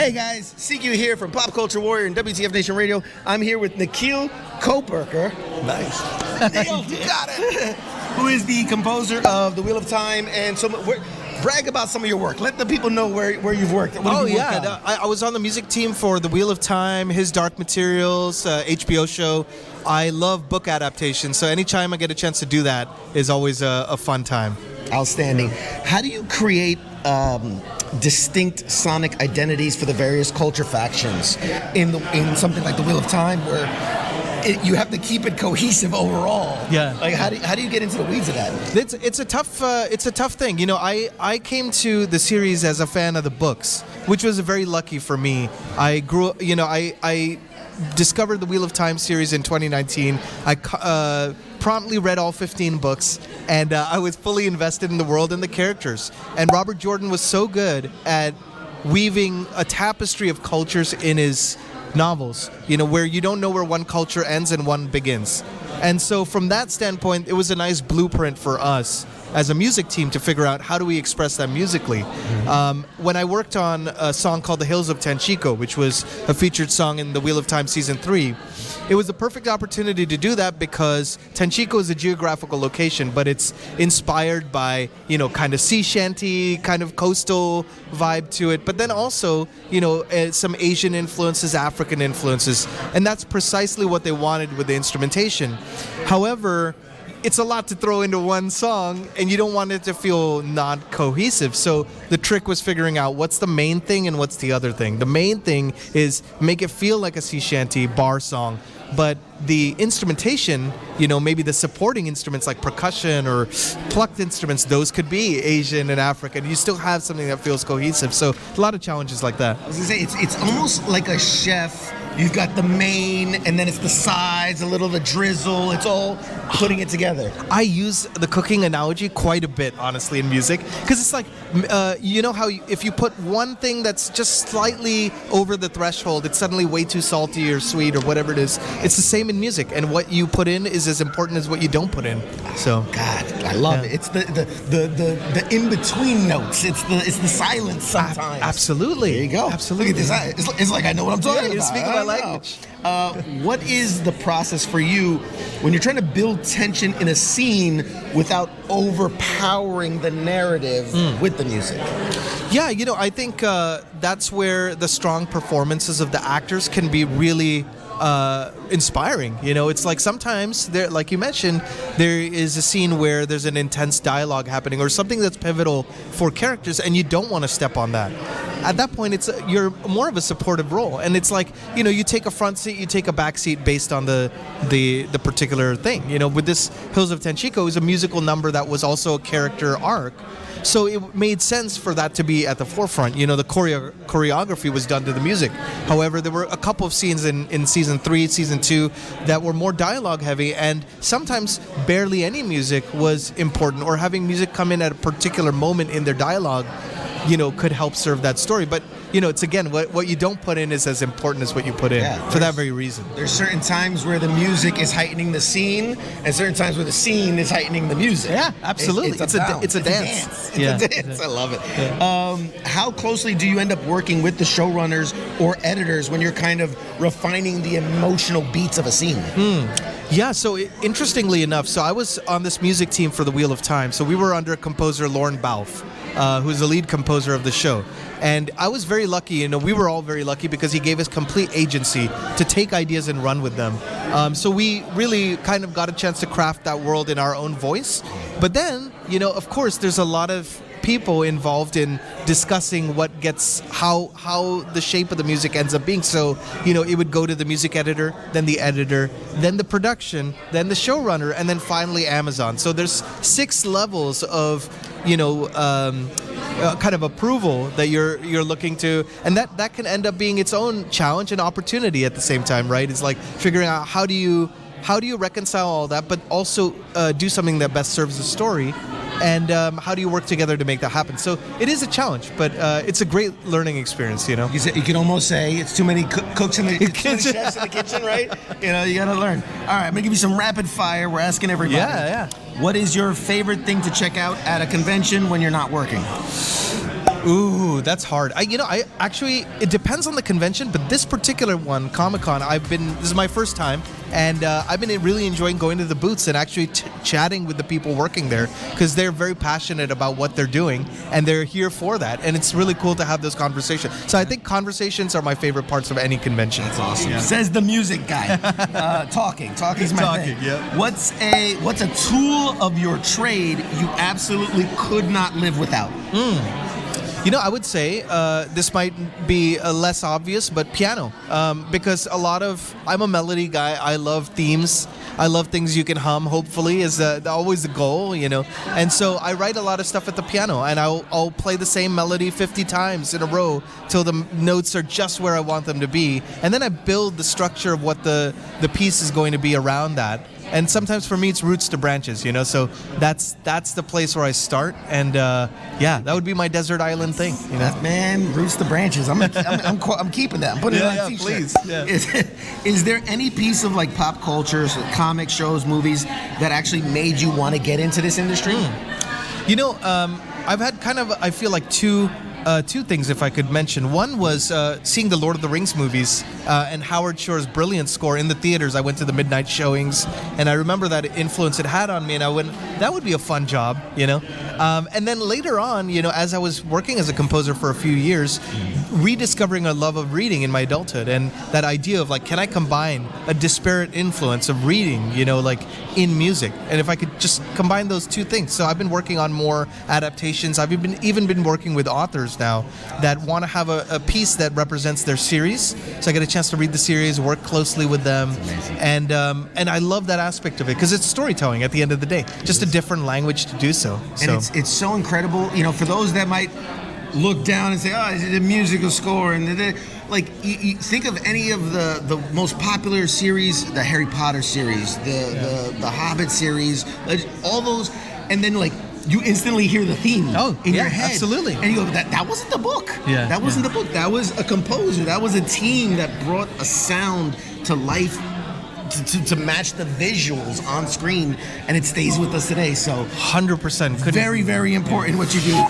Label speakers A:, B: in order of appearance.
A: Hey guys, CQ here from Pop Culture Warrior and WTF Nation Radio. I'm here with Nikhil Koparkar.
B: Nice.
A: Nailed it. Got it. Who is the composer of The Wheel of Time and brag about some of your work. Let the people know where you've worked.
B: I was on the music team for The Wheel of Time, His Dark Materials, HBO show. I love book adaptations, so anytime I get a chance to do that is always a fun time.
A: Outstanding. How do you create distinct sonic identities for the various culture factions in something like The Wheel of Time, where you have to keep it cohesive overall?
B: Yeah.
A: Like how do you get into the weeds of that?
B: It's a tough thing. You know, I came to the series as a fan of the books, which was very lucky for me. I grew up, I discovered the Wheel of Time series in 2019. I promptly read all 15 books, and I was fully invested in the world and the characters. And Robert Jordan was so good at weaving a tapestry of cultures in his novels, where you don't know where one culture ends and one begins. And so from that standpoint, it was a nice blueprint for us as a music team to figure out how do we express that musically. When I worked on a song called The Hills of Tanchico, which was a featured song in The Wheel of Time Season 3, it was a perfect opportunity to do that because Tanchico is a geographical location, but it's inspired by, kind of sea shanty, kind of coastal vibe to it, but then also, some Asian influences, African influences, and that's precisely what they wanted with the instrumentation. However, it's a lot to throw into one song, and you don't want it to feel not cohesive. So the trick was figuring out what's the main thing and what's the other thing. The main thing is make it feel like a sea shanty bar song, but the instrumentation, maybe the supporting instruments like percussion or plucked instruments, those could be Asian and African. You still have something that feels cohesive. So a lot of challenges like that.
A: I was gonna say, it's almost like a chef. You've got the main, and then it's the sides, a little of the drizzle. It's all putting it together.
B: I use the cooking analogy quite a bit, honestly, in music, because it's like, how if you put one thing that's just slightly over the threshold, it's suddenly way too salty or sweet or whatever it is. It's the same in music, and what you put in is as important as what you don't put in. So,
A: God, I love it. It's the in between notes. It's the silence sometimes.
B: Absolutely.
A: There you go.
B: Absolutely.
A: Look at this. It's like I know what I'm talking about.
B: You're speaking my language.
A: What is the process for you when you're trying to build tension in a scene without overpowering the narrative with the music?
B: Yeah, I think that's where the strong performances of the actors can be really inspiring. It's like sometimes there, like you mentioned, there is a scene where there's an intense dialogue happening or something that's pivotal for characters, and you don't want to step on that. At that point, you're more of a supportive role, and it's like you take a front seat, you take a back seat based on the particular thing. With this Hills of Tanchico, it was a musical number that was also a character arc. So it made sense for that to be at the forefront. The choreography was done to the music. However, there were a couple of scenes in Season 3, Season 2 that were more dialogue heavy, and sometimes barely any music was important, or having music come in at a particular moment in their dialogue, could help serve that story. But, it's again, what you don't put in is as important as what you put in, for that very reason.
A: There's certain times where the music is heightening the scene, and certain times where the scene is heightening the music.
B: Yeah, absolutely. It's a dance.
A: It's a dance. I love it.
B: Yeah.
A: How closely do you end up working with the showrunners or editors when you're kind of refining the emotional beats of a scene?
B: Yeah, so interestingly enough, I was on this music team for The Wheel of Time. So we were under composer Lorne Balfe, who's the lead composer of the show. And I was very lucky, we were all very lucky because he gave us complete agency to take ideas and run with them. So we really kind of got a chance to craft that world in our own voice. But then, of course, there's a lot of people involved in discussing what gets how the shape of the music ends up being. So it would go to the music editor, then the editor, then the production, then the showrunner, and then finally Amazon. So there's 6 levels of kind of approval that you're looking to, and that can end up being its own challenge and opportunity at the same time, right? It's like figuring out how do you reconcile all that, but also do something that best serves the story. And how do you work together to make that happen? So it is a challenge, but it's a great learning experience, You
A: can almost say it's too many cooks in the kitchen, chefs in the kitchen, right? You got to learn. All right, I'm going to give you some rapid fire. We're asking everybody.
B: Yeah.
A: What is your favorite thing to check out at a convention when you're not working?
B: Ooh, that's hard. I actually, it depends on the convention, but this particular one, Comic-Con, this is my first time, and I've been really enjoying going to the booths and actually chatting with the people working there, because they're very passionate about what they're doing, and they're here for that, and it's really cool to have those conversations. So I think conversations are my favorite parts of any convention.
A: That's awesome. Yeah. Says the music guy. Talking's my thing.
B: Yeah.
A: What's a tool of your trade you absolutely could not live without?
B: I would say this might be less obvious, but piano. Because I'm a melody guy. I love themes. I love things you can hum, hopefully, is always the goal, And so I write a lot of stuff at the piano, and I'll play the same melody 50 times in a row till the notes are just where I want them to be. And then I build the structure of what the piece is going to be around that. And sometimes for me it's roots to branches, so that's the place where I start, and that would be my desert island thing.
A: Man, roots to branches. I'm keeping that. I'm putting it on a t-shirt.
B: Please. Yeah.
A: Is there any piece of like pop culture, so comic shows, movies that actually made you want to get into this industry?
B: I've had I feel like two things, if I could mention. One was seeing the Lord of the Rings movies and Howard Shore's brilliant score in the theaters. I went to the midnight showings, and I remember that influence it had on me, and I went, that would be a fun job, And then later on, as I was working as a composer for a few years, rediscovering a love of reading in my adulthood, and that idea of can I combine a disparate influence of reading, in music, and if I could just combine those two things. So I've been working on more adaptations. I've even been working with authors now that want to have a piece that represents their series, so I get a chance to read the series, work closely with them, and I love that aspect of it, because it's storytelling at the end of the day, just a different language to do so.
A: And it's so incredible, for those that might look down and say, oh, is it a musical score, and you think of any of the most popular series, the Harry Potter series, the Hobbit series, all those, and then you instantly hear the theme in your head.
B: Absolutely.
A: And you go, that wasn't the book. Yeah. That wasn't the book. That was a composer. That was a team that brought a sound to life to match the visuals on screen, and it stays with us today. So
B: 100%.
A: Very, very important what you do.